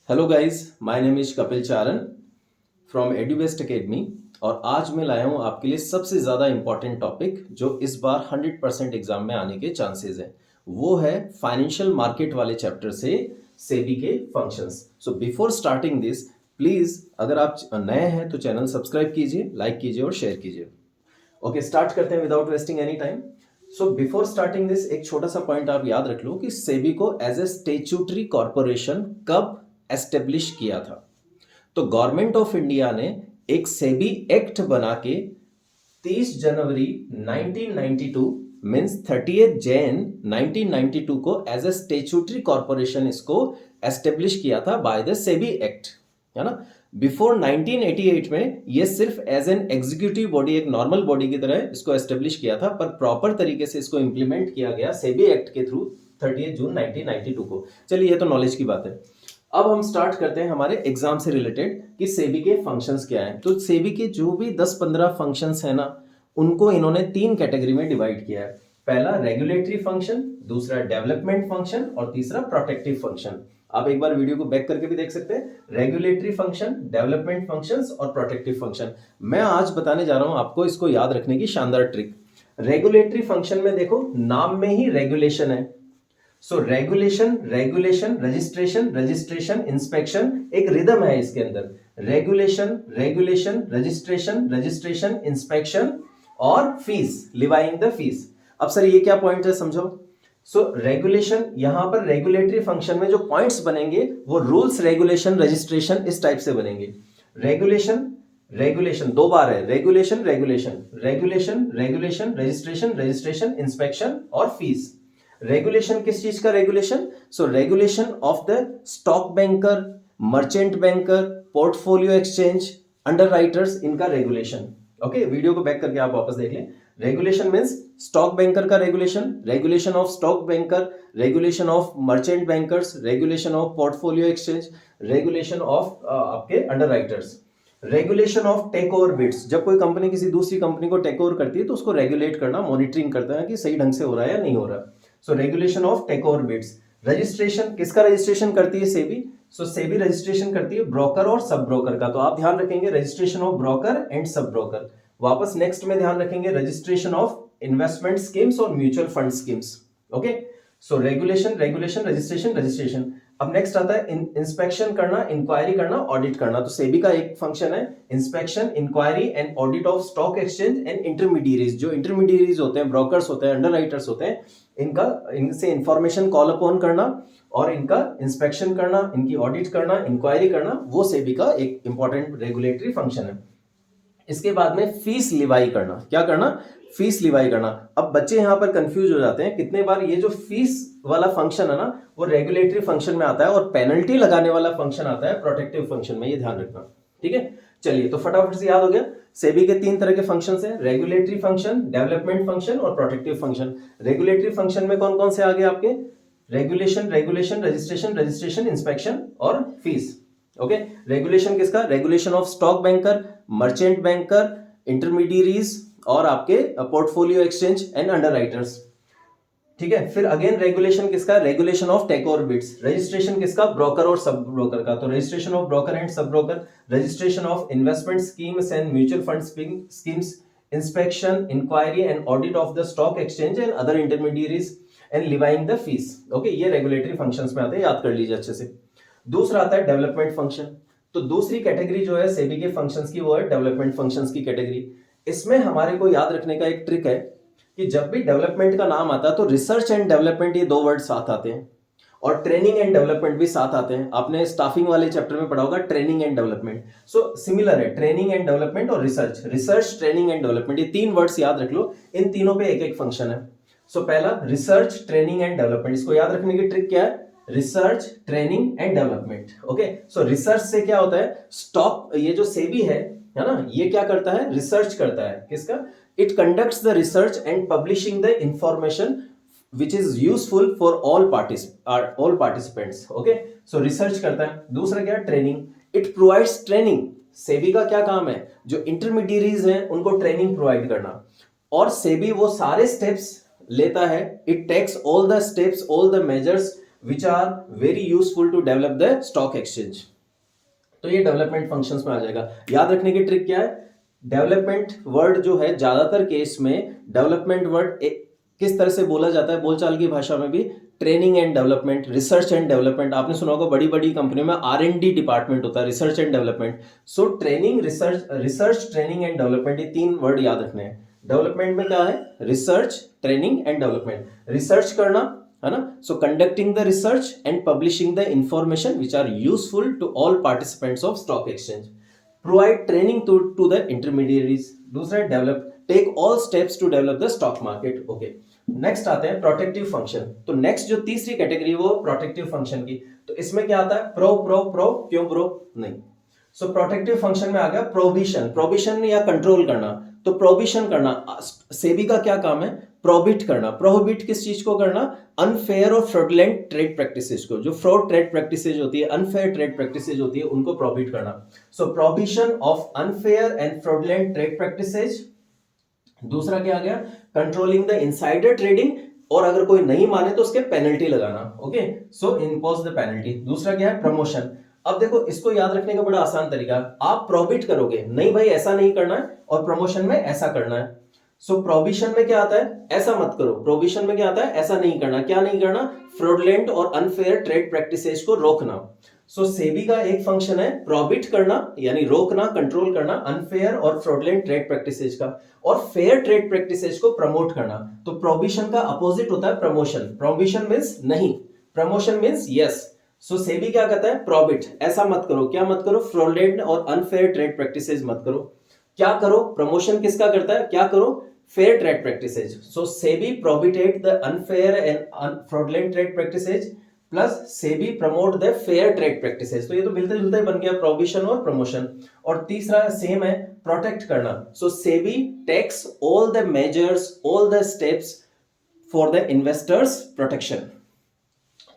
Hello guys, my name is Kapil Charan from Edubest academy. और आज मैं लाया हूँ आपके लिए सबसे ज़्यादा इम्पॉर्टेंट टॉपिक जो इस बार 100% एग्जाम में आने के चांसेस हैं। वो है फाइनेंशियल मार्केट वाले चैप्टर से सेबी के functions. So before starting this, please अगर आप नए हैं तो चैनल सब्सक्राइब कीजिए, लाइक कीजिए और शेयर कीजिए। ओके, स्टार्ट करते हैं without wasting any time. So before starting this, एक छोटा सा पॉइंट आप याद रख लो कि सेबी को एज ए स्टेच्यूटरी कॉर्पोरेशन कब एस्टेब्लिश किया था। तो गवर्नमेंट ऑफ इंडिया ने एक सेबी एक्ट बना के 30 जनवरी 1992 मीन्स 30 जैन 1992 को एज ए स्टेच्यूटरी कॉर्पोरेशन इसको एस्टेब्लिश किया था बाय द सेबी एक्ट, है ना। बिफोर 1988 में ये सिर्फ एज एन एग्जीक्यूटिव बॉडी, एक नॉर्मल बॉडी की तरह इसको एस्टेब्लिश किया था, पर प्रॉपर तरीके से इसको इंप्लीमेंट किया गया सेबी एक्ट के थ्रू 30 जून 1992 को। चलिए, ये तो नॉलेज की बात है। अब हम स्टार्ट करते हैं हमारे एग्जाम से रिलेटेड कि सेबी के फंक्शंस क्या हैं। तो सेबी के जो भी 10-15 फंक्शंस हैं ना, उनको इन्होंने 3 कैटेगरी में डिवाइड किया है। पहला रेगुलेटरी फंक्शन, दूसरा डेवलपमेंट फंक्शन और तीसरा प्रोटेक्टिव फंक्शन। आप एक बार वीडियो को बैक करके भी देख सकते हैं। रेगुलेटरी फंक्शन, डेवलपमेंट फंक्शंस और प्रोटेक्टिव फंक्शन। मैं आज बताने जा रहा हूं आपको इसको याद रखने की शानदार ट्रिक। रेगुलेटरी फंक्शन में देखो, नाम में ही रेगुलेशन है। So regulation, regulation, registration, registration, inspection, एक रिदम है इसके अंदर। Regulation, regulation, registration, registration, inspection और फीस, लिवाइंग द फीस। अब सर ये क्या पॉइंट है, समझो। सो रेगुलेशन, यहां पर रेगुलेटरी फंक्शन में जो पॉइंट्स बनेंगे वो रूल्स, रेगुलेशन, रजिस्ट्रेशन, इस टाइप से बनेंगे। रेगुलेशन, रेगुलेशन 2 बार है, regulation, regulation, regulation, regulation, registration, registration, inspection और फीस। रेगुलेशन किस चीज का regulation? So regulation of the stock banker, merchant banker, portfolio exchange, underwriters, इनका रेगुलेशन। ओके, वीडियो को बैक करके आप वापस देख लें। रेगुलेशन मींस स्टॉक बैंकर का regulation, regulation of stock banker, regulation of merchant bankers, regulation of portfolio exchange, regulation of आपके underwriters. Regulation of take over bids, जब कोई कंपनी किसी दूसरी कंपनी को टेक ओवर करती है तो उसको रेगुलेट करना, मॉनिटरिंग करता है कि सही ढंग से हो रहा है या नहीं हो रहा। So regulation of take over bids. Registration, किसका रजिस्ट्रेशन करती है सेबी? सो सेबी रजिस्ट्रेशन करती है ब्रोकर और सब ब्रोकर का। तो आप ध्यान रखेंगे registration of broker and sub broker. वापस नेक्स्ट में ध्यान रखेंगे रजिस्ट्रेशन ऑफ इन्वेस्टमेंट स्कीम्स और म्यूचुअल फंड स्कीम्स। ओके, सो रेगुलेशन, रेगुलेशन, रजिस्ट्रेशन, रजिस्ट्रेशन। अब नेक्स्ट आता है इंस्पेक्शन करना, इंक्वायरी करना, ऑडिट करना। तो सेबी का एक फंक्शन है inspection, inquiry and audit of stock exchange and intermediaries. जो इंटरमीडियरीज होते हैं, ब्रोकर्स होते हैं, अंडरराइटर्स होते हैं, इनसे इंफॉर्मेशन कॉल अपॉन करना और इनका इंस्पेक्शन करना, इनकी ऑडिट करना, इंक्वायरी करना, वो सेबी का एक इंपॉर्टेंट रेगुलेटरी फंक्शन है। इसके बाद में फीस लिवाई करना। क्या करना? फीस लिवाई करना। अब बच्चे यहां पर कंफ्यूज हो जाते हैं, कितने बार ये जो फीस वाला फंक्शन है ना, वो रेगुलेटरी फंक्शन में आता है और पेनल्टी लगाने वाला फंक्शन आता है प्रोटेक्टिव फंक्शन में। ये ध्यान रखना, ठीक है। चलिए, तो फटाफट से याद हो गया। सेबी के 3 तरह के फंक्शंस हैं, रेगुलेटरी फंक्शन, डेवलपमेंट फंक्शन और प्रोटेक्टिव फंक्शन। रेगुलेटरी फंक्शन में कौन कौन से आ गए आपके? Regulation, regulation, registration, registration, inspection और फीस। ओके, रेगुलेशन किसका? Regulation of stock banker, merchant banker, intermediaries और आपके पोर्टफोलियो एक्सचेंज एंड अंडरराइटर्स। ठीक है, फिर अगेन रेगुलेशन किसका? Regulation of take over bids. Registration किसका? ब्रोकर और सब ब्रोकर का। तो registration of broker and sub broker, registration of investment schemes and mutual fund schemes, inspection, inquiry and audit of the stock exchange and other intermediaries and levying the fees. Okay, ये regulatory functions में आते हैं, याद कर लीजिए अच्छे से। दूसरा आता है डेवलपमेंट फंक्शन। तो दूसरी कैटेगरी जो है सेबी के फंक्शंस की, वो है डेवलपमेंट फंक्शंस की कैटेगरी। इसमें हमारे को याद रखने का एक ट्रिक है कि जब भी डेवलपमेंट का नाम आता है तो रिसर्च एंड डेवलपमेंट, ये 2 वर्ड साथ आते हैं और ट्रेनिंग एंड डेवलपमेंट भी साथ आते हैं। आपने स्टाफिंग वाले चैप्टर में पढ़ा होगा training and development. So similar है, ट्रेनिंग एंड डेवलपमेंट और research. Research, training and development, ये 3 वर्ड्स याद रख लो। इन तीनों पे एक एक फंक्शन है। सो पहला रिसर्च, ट्रेनिंग एंड डेवलपमेंट। इसको याद रखने की ट्रिक क्या है? Research, training and development. Okay, so research से क्या होता है? स्टॉक, ये जो सेबी है ना, ये क्या करता है? रिसर्च करता है। किसका? It conducts the research and publishing the information which is useful for all participants. Okay, so research करता है। दूसरा क्या? Training. It provides training. SEBI का क्या काम है? जो इंटरमीडियरीज हैं उनको ट्रेनिंग प्रोवाइड करना, और सेबी वो सारे स्टेप्स लेता है। It takes all the steps, all the measures which are very useful to develop the stock exchange. तो ये डेवलपमेंट फंक्शंस में आ जाएगा। याद रखने की ट्रिक क्या है, डेवलपमेंट वर्ड जो है ज्यादातर केस में डेवलपमेंट वर्ड किस तरह से बोला जाता है बोलचाल की भाषा में भी, training and development, research and development. आपने सुना होगा बड़ी बड़ी कंपनियों में R&D डिपार्टमेंट होता है, research and development. So training, research training and development, ये तीन वर्ड याद रखने हैं। डेवलपमेंट में क्या है, research, training and development. Research करना है ना, so conducting the research and publishing the information which are useful to all participants of stock exchange. Provide training to the intermediaries. दूसरा develop, take all steps to develop the stock market. Okay, next आते हैं protective function. तो next जो तीसरी category वो protective function की। तो इसमें क्या आता है, प्रो, क्यों प्रो नहीं। सो प्रोटेक्टिव फंक्शन में आ गया प्रोहिबिशन, प्रोहिबिशन या कंट्रोल करना। तो प्रोहिबिशन करना, सेबी का क्या काम है, प्रोहिबिट करना। प्रोहिबिट किस चीज को करना, अनफेयर और फ्रॉडुलेंट ट्रेड प्रैक्टिसेस को। जो फ्रॉड ट्रेड प्रैक्टिसेस होती है, अनफेयर ट्रेड प्रैक्टिसेस होती है, उनको प्रोहिबिट करना। So prohibition of unfair and fraudulent trade practices. दूसरा क्या आ गया, कंट्रोलिंग द इनसाइडर ट्रेडिंग, और अगर कोई नहीं माने तो उसके पेनल्टी लगाना। Okay, so impose the penalty. दूसरा क्या है, प्रमोशन। अब देखो इसको याद रखने का बड़ा आसान तरीका, आप प्रोहिबिट करोगे, नहीं भाई ऐसा नहीं करना है, और प्रमोशन में ऐसा करना है। सो प्रोहिबिशन में क्या आता है, ऐसा मत करो। प्रोहिबिशन में क्या आता है, ऐसा नहीं करना। क्या नहीं करना, फ्रॉडुलेंट और अनफेयर ट्रेड प्रैक्टिसेस को रोकना। सो सेबी का एक फंक्शन है प्रोहिबिट करना, यानी रोकना, कंट्रोल करना अनफेयर और फ्रॉडुलेंट ट्रेड प्रैक्टिसेस का, और फेयर ट्रेड प्रैक्टिसेस को प्रमोट करना। तो प्रोहिबिशन का अपोजिट होता है प्रमोशन। प्रोहिबिशन मींस नहीं, प्रमोशन मींस यस। सो सेबी क्या कहता है, प्रोहिबिट, ऐसा मत करो। क्या मत करो, फ्रॉडुलेंट और अनफेयर ट्रेड प्रैक्टिसेस मत करो। क्या करो, प्रमोशन किसका करता है, क्या करो, fair trade practices. So SEBI prohibited the unfair and fraudulent trade practices plus SEBI promote the fair trade practices. तो ये तो मिलता जुलता ही बन गया, प्रोहिबिशन और प्रमोशन। और तीसरा सेम है, प्रोटेक्ट करना। So SEBI takes all the measures, all the steps for the investors protection.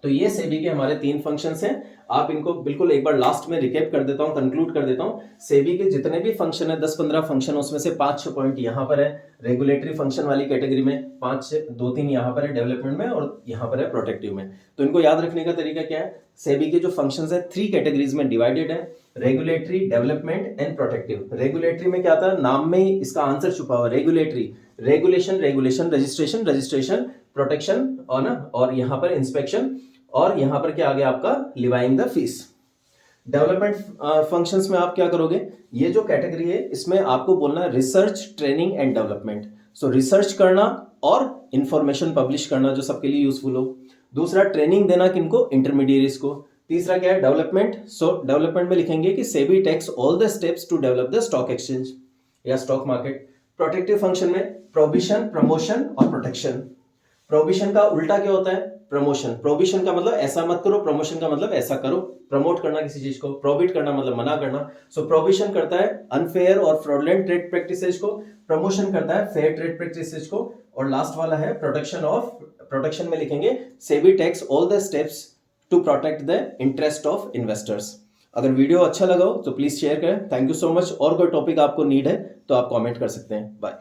तो ये सेबी के हमारे तीन फंक्शंस हैं। आप इनको बिल्कुल एक बार लास्ट में रिकैप कर देता हूं, कंक्लूड कर देता हूं। सेबी के जितने भी फंक्शन है, 10-15 फंक्शन, उसमें से 5-6 पॉइंट यहां पर है रेगुलेटरी फंक्शन वाली कैटेगरी में, 5-2-3 यहां पर है डेवलपमेंट में, और यहां पर है प्रोटेक्टिव में। तो इनको याद रखने का तरीका क्या है, सेबी के जो फंक्शंस है 3 कैटेगरीज में डिवाइडेड है, regulatory, development and protective. Regulatory में क्या आता है, नाम में ही इसका आंसर छुपा हुआ है, रेगुलेटरी, रेगुलेशन, रजिस्ट्रेशन, प्रोटेक्शन, और ना, और यहां पर इंस्पेक्शन, और यहां पर क्या आ गया आपका, लिवाइंग द फीस। डेवलपमेंट फंक्शंस में आप क्या करोगे, ये जो कैटेगरी है इसमें आपको बोलना है research, training and development. So research करना और इंफॉर्मेशन पब्लिश करना जो सबके लिए यूजफुल हो। दूसरा ट्रेनिंग देना किनको, इंटरमीडिएरीज को। तीसरा क्या है, डेवलपमेंट। सो डेवलपमेंट में लिखेंगे कि SEBI takes all the steps to develop the stock exchange या स्टॉक मार्केट। प्रोटेक्टिव फंक्शन में प्रोहिबिशन, प्रमोशन और प्रोटेक्शन। प्रोहिबिशन का उल्टा क्या होता है, प्रमोशन। प्रोहिबिशन का मतलब ऐसा मत करो, प्रमोशन का मतलब ऐसा करो, प्रमोट करना किसी चीज को। प्रोहिबिट करना मतलब मना करना। सो प्रोहिबिशन करता है अनफेयर और फ्रॉडुलेंट ट्रेड प्रैक्टिसेस को, प्रमोशन करता है फेयर ट्रेड प्रैक्टिसेस को, और लास्ट वाला है प्रोटेक्शन ऑफ, प्रोटेक्शन में लिखेंगे SEBI takes all the steps to protect the interest of investors. अगर वीडियो अच्छा लगा हो तो प्लीज शेयर करें। Thank you so much. और कोई टॉपिक आपको नीड है तो आप कमेंट कर सकते हैं। बाय।